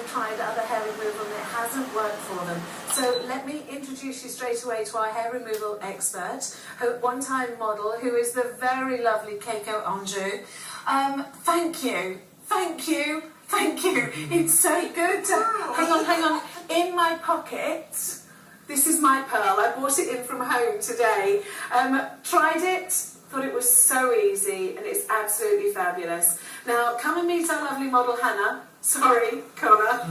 tried other hair removal and it hasn't worked for them. So let me introduce you straight away to our hair removal expert, one-time model, who is the very lovely Kayko Andrieux. Thank you. It's so good to... Hang on. In my pocket, this is my pearl. I brought it in from home today. Tried it, thought it was so easy, and it's absolutely fabulous. Now, come and meet our lovely model, Hannah. Sorry, Connor.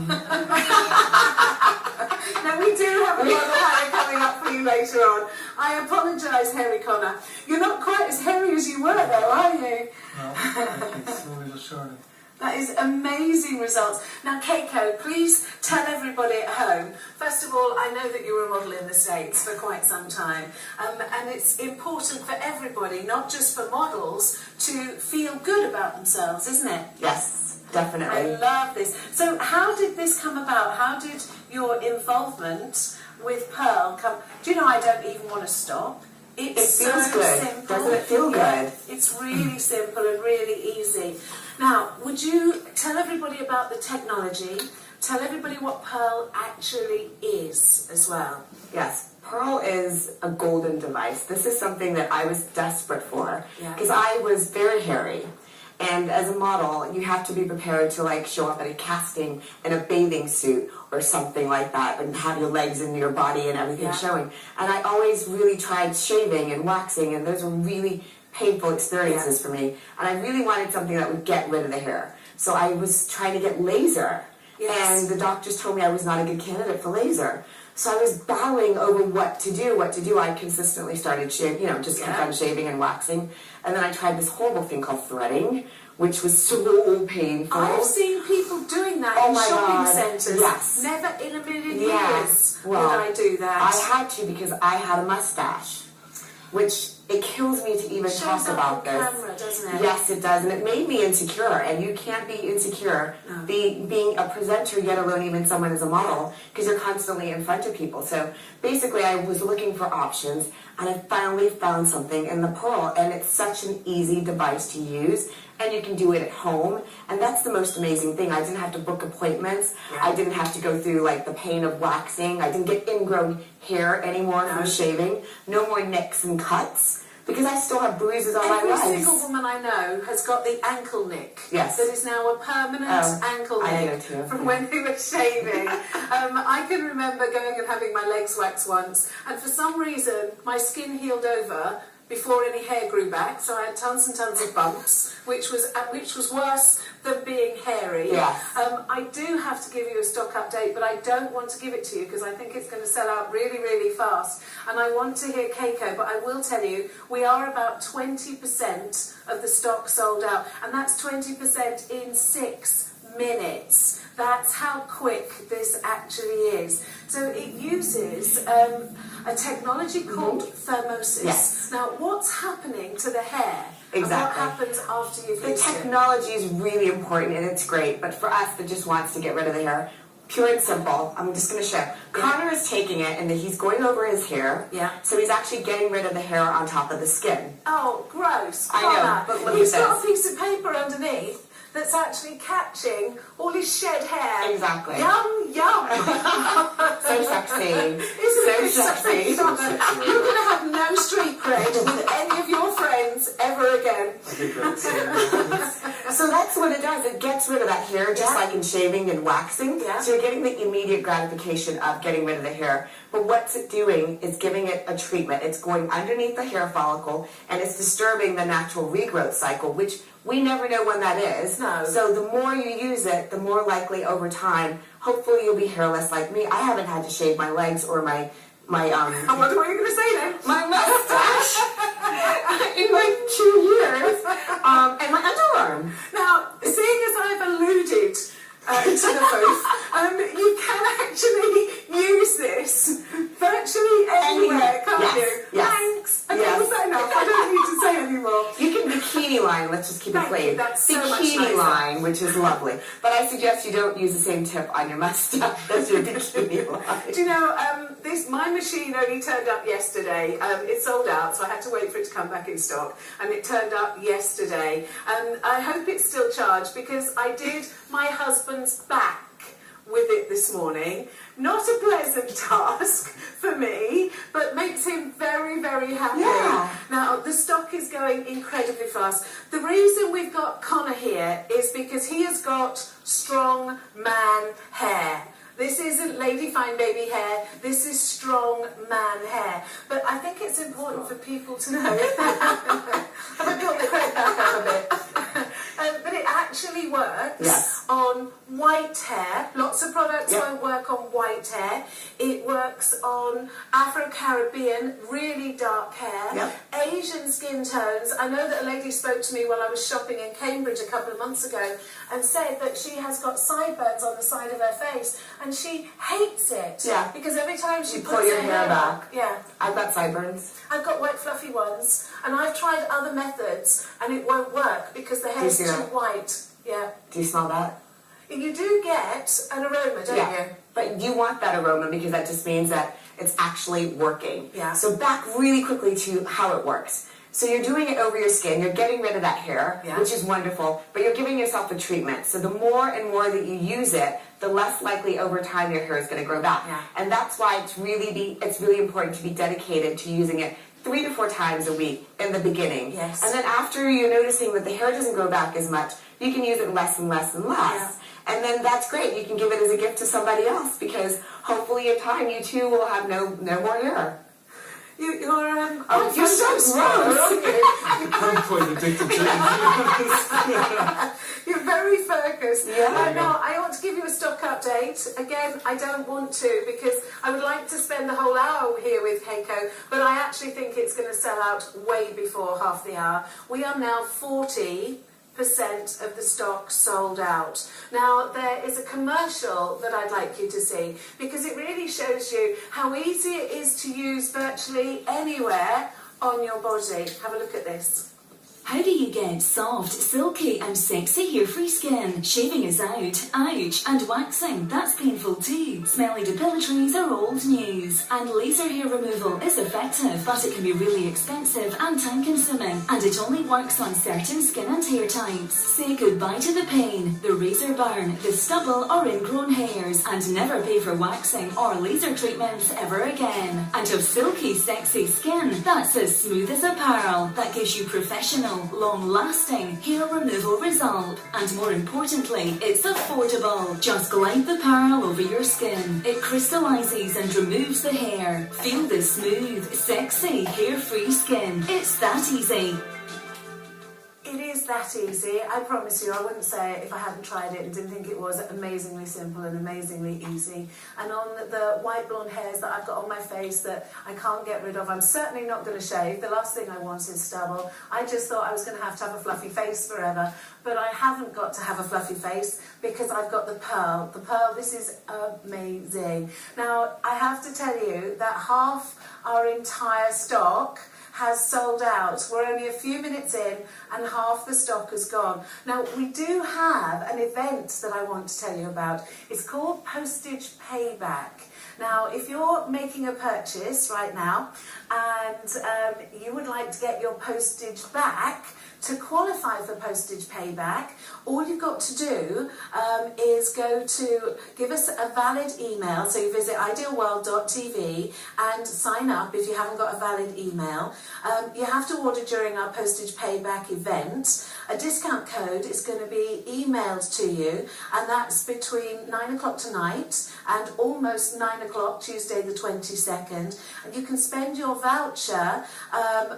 Now, we do have a model, Hannah, coming up for you later on. I apologise, hairy Connor. You're not quite as hairy as you were, though, are you? No, thank you. Slowly but surely. That is amazing results. Now, Kayko, please tell everybody at home. First of all, I know that you were a model in the States for quite some time, and it's important for everybody, not just for models, to feel good about themselves, isn't it? Yes, definitely. I love this. So how did this come about? How did your involvement with Pearl come? Do you know, I don't even want to stop. It feels so good. Simple. Doesn't it feel good? It's really simple and really easy. Now, would you tell everybody about the technology? Tell everybody what Pearl actually is as well. Yes, Pearl is a golden device. This is something that I was desperate for because I was very hairy. And as a model, you have to be prepared to like show up at a casting in a bathing suit or something like that and have your legs and your body and everything showing. And I always really tried shaving and waxing, and those were really painful experiences for me. And I really wanted something that would get rid of the hair. So I was trying to get laser. And the doctors told me I was not a good candidate for laser. So I was battling over what to do. I consistently started shaving, just kept on shaving and waxing. And then I tried this horrible thing called threading, which was so painful. I've seen people doing that in shopping centres. Yes. Never in a million years would well, I do that. I had to because I had a mustache, which it kills me to even talk about this. Camera, doesn't it? Yes, it does, and it made me insecure. And you can't be insecure being a presenter, yet alone even someone as a model, because you're constantly in front of people. So basically, I was looking for options, and I finally found something in the Pearl, and it's such an easy device to use. And you can do it at home, and that's the most amazing thing. I didn't have to book appointments. I didn't have to go through like the pain of waxing. I didn't get ingrown hair anymore from shaving. No more nicks and cuts, because I still have bruises on my legs. Every single woman I know has got the ankle nick. Yes. That is now a permanent ankle nick from when they were shaving. I can remember going and having my legs waxed once, and for some reason my skin healed over before any hair grew back, so I had tons and tons of bumps, which was worse than being hairy. Yes. I do have to give you a stock update, but I don't want to give it to you because I think it's going to sell out really, really fast. And I want to hear Kayko, but I will tell you, we are about 20% of the stock sold out, and that's 20% in 6 minutes. That's how quick this actually is. So it uses a technology called thermosis. Yes. Now, what's happening to the hair? Exactly. And what happens after you've The used it? technology is really important, and it's great. But for us that just wants to get rid of the hair, pure and simple, I'm just going to show. Connor is taking it, and he's going over his hair. Yeah. So he's actually getting rid of the hair on top of the skin. Oh, gross. I know, but look He's at got a this. piece of paper underneath that's actually catching all his shed hair. Exactly. Yum, yum. So sexy. Isn't it So sexy. You're going to have no street cred with any of your friends ever again. So that's what it does. It gets rid of that hair, just like in shaving and waxing. Yeah. So you're getting the immediate gratification of getting rid of the hair. But what's it doing is giving it a treatment. It's going underneath the hair follicle, and it's disturbing the natural regrowth cycle, which we never know when that is. No. So the more you use it, the more likely over time, hopefully you'll be hairless like me. I haven't had to shave my legs or my I wonder what you're going to say then. my mustache in like 2 years, and my underarm. Now, seeing as I've alluded to the booth, you can actually use this virtually anywhere, can't you? Yes. Thanks. Okay, Yes. was that enough? I don't need to say anymore. You can bikini line, let's just keep it Thank clean. you, that's so much Bikini nicer. line, which is lovely. But I suggest you don't use the same tip on your mustache as your bikini line. Do you know, my machine only turned up yesterday. It sold out, so I had to wait for it to come back in stock. And it turned up yesterday. And I hope it's still charged because I did my husband's back with it this morning. Not a pleasant task for me, but makes him very, very happy. Yeah. Now, the stock is going incredibly fast. The reason we've got Connor here is because he has got strong man hair. This isn't lady fine baby hair, this is strong man hair. But I think it's important for people to know. Have I built the crate back up a bit? But it actually works on white hair. Lots of products won't work on white hair. It works on Afro-Caribbean, really dark hair, Asian skin tones. I know that a lady spoke to me while I was shopping in Cambridge a couple of months ago and said that she has got sideburns on the side of her face and she hates it. Yeah. Because every time she pull puts your her hair back. Yeah. I've got sideburns. I've got wet fluffy ones and I've tried other methods and it won't work because the hair's too white. Yeah. Do you smell that? You do get an aroma, don't you? But you want that aroma because that just means that it's actually working. Yeah. So back really quickly to how it works. So you're doing it over your skin, you're getting rid of that hair, which is wonderful, but you're giving yourself a treatment. So the more and more that you use it, the less likely over time your hair is going to grow back. Yeah. And that's why it's really important to be dedicated to using it 3 to 4 times a week in the beginning. Yes. And then after you're noticing that the hair doesn't grow back as much, you can use it less and less and less. Yeah. And then that's great. You can give it as a gift to somebody else because hopefully in time you too will have no more hair. You're so gross. I'm quite addicted to it. You're very focused. Yeah. Now, I want to give you a stock update. Again, I don't want to because I would like to spend the whole hour here with Kayko, but I actually think it's going to sell out way before half the hour. We are now 40% of the stock sold out. Now there is a commercial that I'd like you to see because it really shows you how easy it is to use virtually anywhere on your body. Have a look at this. How do you get soft, silky and sexy hair-free skin? Shaving is out, ouch, and waxing, that's painful too. Smelly depilatories are old news. And laser hair removal is effective, but it can be really expensive and time-consuming. And it only works on certain skin and hair types. Say goodbye to the pain, the razor burn, the stubble or ingrown hairs, and never pay for waxing or laser treatments ever again. And of silky, sexy skin that's as smooth as a pearl, that gives you professional, long-lasting hair removal result. And more importantly, it's affordable. Just glide the pearl over your skin. It crystallizes and removes the hair. Feel the smooth, sexy, hair-free skin. It's that easy. It is that easy. I promise you, I wouldn't say it if I hadn't tried it and didn't think it was amazingly simple and amazingly easy. And on the white blonde hairs that I've got on my face that I can't get rid of, I'm certainly not going to shave. The last thing I want is stubble. I just thought I was going to have a fluffy face forever. But I haven't got to have a fluffy face because I've got the pearl. The pearl, this is amazing. Now, I have to tell you that half our entire stock has sold out. We're only a few minutes in and half the stock has gone. Now we do have an event that I want to tell you about. It's called Postage Payback. Now if you're making a purchase right now and you would like to get your postage back, to qualify for postage payback, all you've got to do is give us a valid email. So you visit idealworld.tv and sign up if you haven't got a valid email. You have to order during our postage payback event. A discount code is going to be emailed to you, and that's between 9 o'clock tonight and almost 9 o'clock Tuesday the 22nd. And you can spend your voucher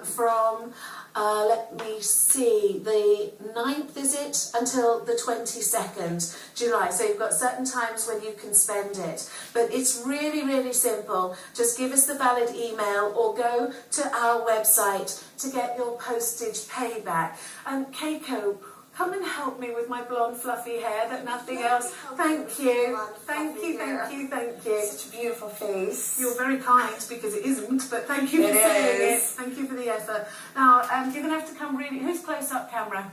from let me see, the 9th is it, until the 22nd July. So you've got certain times when you can spend it. But it's really, really simple. Just give us the valid email or go to our website to get your postage payback. And Kayko, come and help me with my blonde fluffy hair that nothing else. Thank you. Thank you, thank you, thank you. Such a beautiful face. You're very kind because it isn't, but thank you for saying it. Thank you for the effort. Now, you're going to have to come really... Who's close-up camera?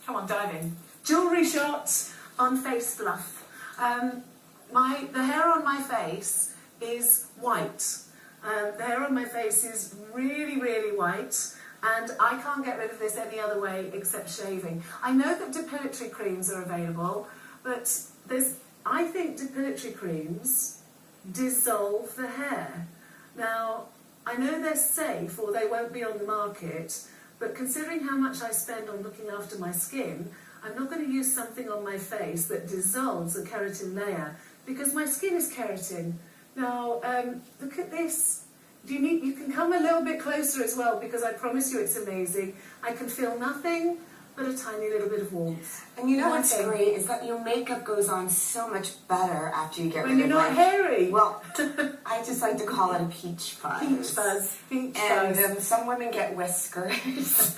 Come on, dive in. Jewellery shots on face fluff. The hair on my face is white. The hair on my face is really, really white. And I can't get rid of this any other way except shaving. I know that depilatory creams are available, but there's I think depilatory creams dissolve the hair. Now, I know they're safe or they won't be on the market, but considering how much I spend on looking after my skin, I'm not going to use something on my face that dissolves the keratin layer because my skin is keratin. Now, look at this. You can come a little bit closer as well because I promise you it's amazing. I can feel nothing but a tiny little bit of warmth. And you know what's great is that your makeup goes on so much better after you get rid of it. When you're not hairy. Well, I just like to call it a peach fuzz. Peach fuzz. Peach and fuzz. Some women get whiskers.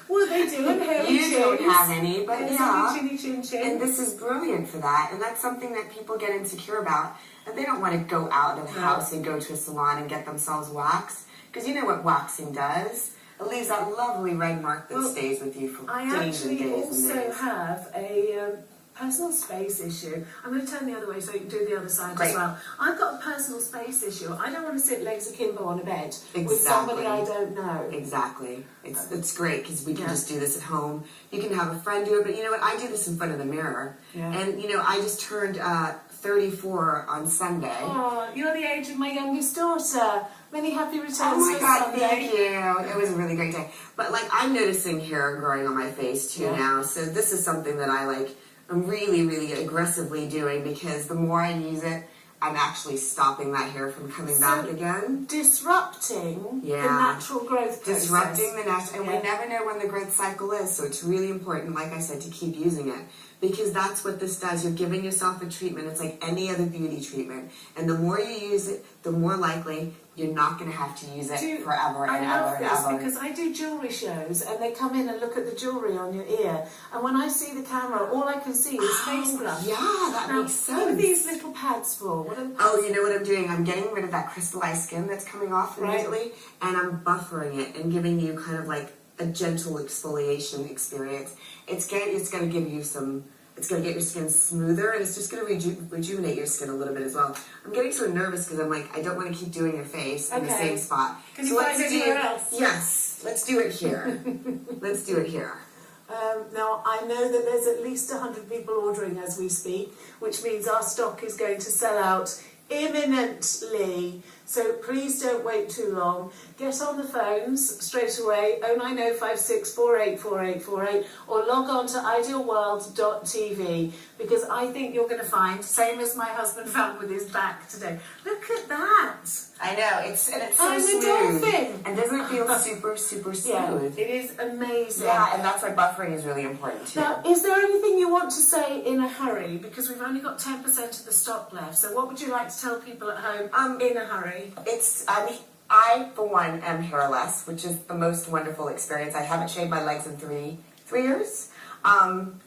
Well, they do, and hairy You don't have any, but yeah. Chinny chin chin. And this is brilliant for that. And that's something that people get insecure about. And they don't want to go out of the house and go to a salon and get themselves waxed. Because you know what waxing does? It leaves that lovely red mark that stays with you for days and days and days. I actually also have a personal space issue. I'm going to turn the other way so you can do the other side as well. I've got a personal space issue. I don't want to sit legs akimbo on a bed with somebody I don't know. Exactly. It's great because we can just do this at home. You can have a friend do it, but you know what? I do this in front of the mirror. Yeah. And you know, I just turned 34 on Sunday. Oh, you're the age of my youngest daughter. Many happy returns. Oh my God, Sunday. thank you. It was a really great day. But like, I'm noticing hair growing on my face too now. So this is something that I'm really, really aggressively doing because the more I use it, I'm actually stopping that hair from coming back again. Disrupting the natural growth process. Disrupting the natural, and we never know when the growth cycle is, so it's really important, like I said, to keep using it. Because that's what this does. You're giving yourself a treatment. It's like any other beauty treatment. And the more you use it, the more likely you're not going to have to use it forever and ever and ever. I love this because I do jewellery shows and they come in and look at the jewellery on your ear. And when I see the camera, all I can see is face brush. Yeah, that makes sense. What are these little pads for? You know what I'm doing? I'm getting rid of that crystallized skin that's coming off immediately. And I'm buffering it and giving you kind of like a gentle exfoliation experience. It's going to give you it's going to get your skin smoother, and it's just going to rejuvenate your skin a little bit as well. I'm getting so nervous because I'm like, I don't want to keep doing your face in the same spot. Can you find anywhere else? Yes, let's do it here. Let's do it here. Now, I know that there's at least 100 people ordering as we speak, which means our stock is going to sell out imminently. So please don't wait too long. Get on the phones straight away, 09056484848, or log on to idealworld.tv, because I think you're going to find, same as my husband found with his back today. Look at that. I know, it's so smooth. Dolphin. And doesn't it feel super, super smooth? Yeah, it is amazing. Yeah, and that's why buffering is really important too. Now, is there anything you want to say in a hurry? Because we've only got 10% of the stock left. So what would you like to tell people at home in a hurry? I, for one, am hairless, which is the most wonderful experience. I haven't shaved my legs in three years. And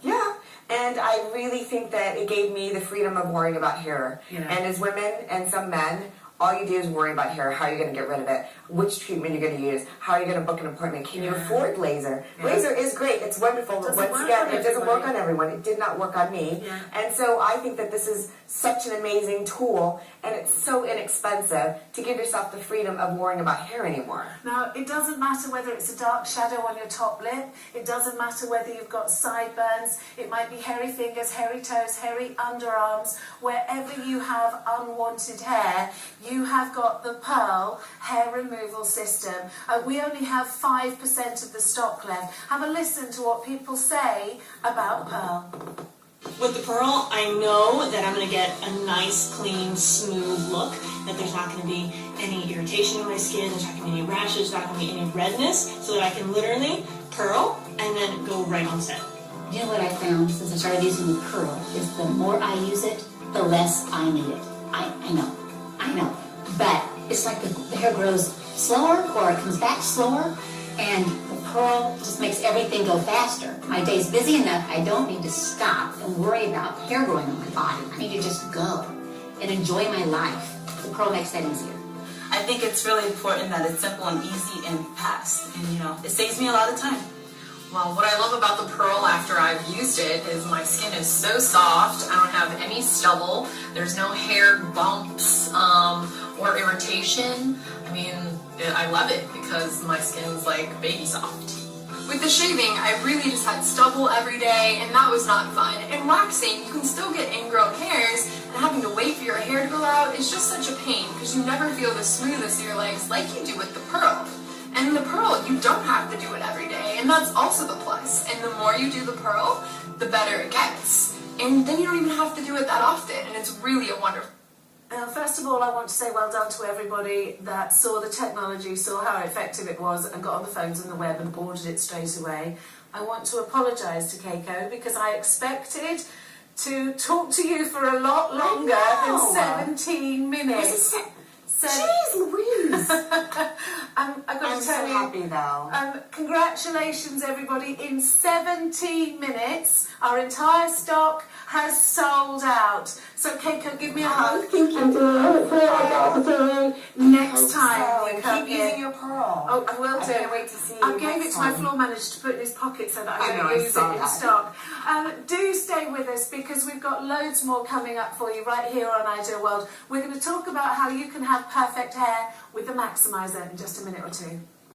I really think that it gave me the freedom of worrying about hair. Yeah. And as women and some men, all you do is worry about hair, how you're going to get rid of it, which treatment you're going to use, how are you going to book an appointment, can you afford laser? Yeah. Laser is great, it's wonderful, but once again, it doesn't work on everyone. It did not work on me. Yeah. And so I think that this is such an amazing tool, and it's so inexpensive to give yourself the freedom of worrying about hair anymore. Now, it doesn't matter whether it's a dark shadow on your top lip, it doesn't matter whether you've got sideburns, it might be hairy fingers, hairy toes, hairy underarms, wherever you have unwanted hair, you have got the Pearl hair removal system. We only have 5% of the stock left. Have a listen to what people say about Pearl. With the Pearl, I know that I'm going to get a nice, clean, smooth look, that there's not going to be any irritation in my skin, there's not going to be any rashes, there's not going to be any redness, so that I can literally curl and then go right on set. You know what I found since I started using the Pearl is the more I use it, the less I need it. I know. But it's like the hair grows slower or it comes back slower, and the Pearl just makes everything go faster. My day's busy enough, I don't need to stop and worry about hair growing on my body. I need to just go and enjoy my life. The Pearl makes that easier. I think it's really important that it's simple and easy and fast, and it saves me a lot of time. Well, what I love about the Pearl after I've used it is my skin is so soft. I don't have any stubble. There's no hair bumps or irritation. I mean, I love it because my skin's like baby soft. With the shaving, I really just had stubble every day, and that was not fun. In waxing, you can still get ingrown hairs, and having to wait for your hair to grow out is just such a pain because you never feel the smoothness of your legs like you do with the pearl. And in the pearl, you don't have to do it every day, and that's also the plus. And the more you do the pearl, the better it gets. And then you don't even have to do it that often, and it's really a wonderful. First of all, I want to say well done to everybody that saw the technology, saw how effective it was, and got on the phones and the web and ordered it straight away. I want to apologise to Kayko because I expected to talk to you for a lot longer than 17 minutes. Jeez Louise! I've got to tell you, happy though. Congratulations everybody, in 17 minutes our entire stock has sold out. So Kayko, give me a hug. Thank you. Next time you come keep here. using your pearl. Oh, I will do. I can't wait to see you. I gave it next to my time. floor manager to put in his pocket so that I know, don't I lose it saw in that. stock. Do stay with us because we've got loads more coming up for you right here on Ideal World. We're going to talk about how you can have perfect hair with the Maximizer in just a minute or two.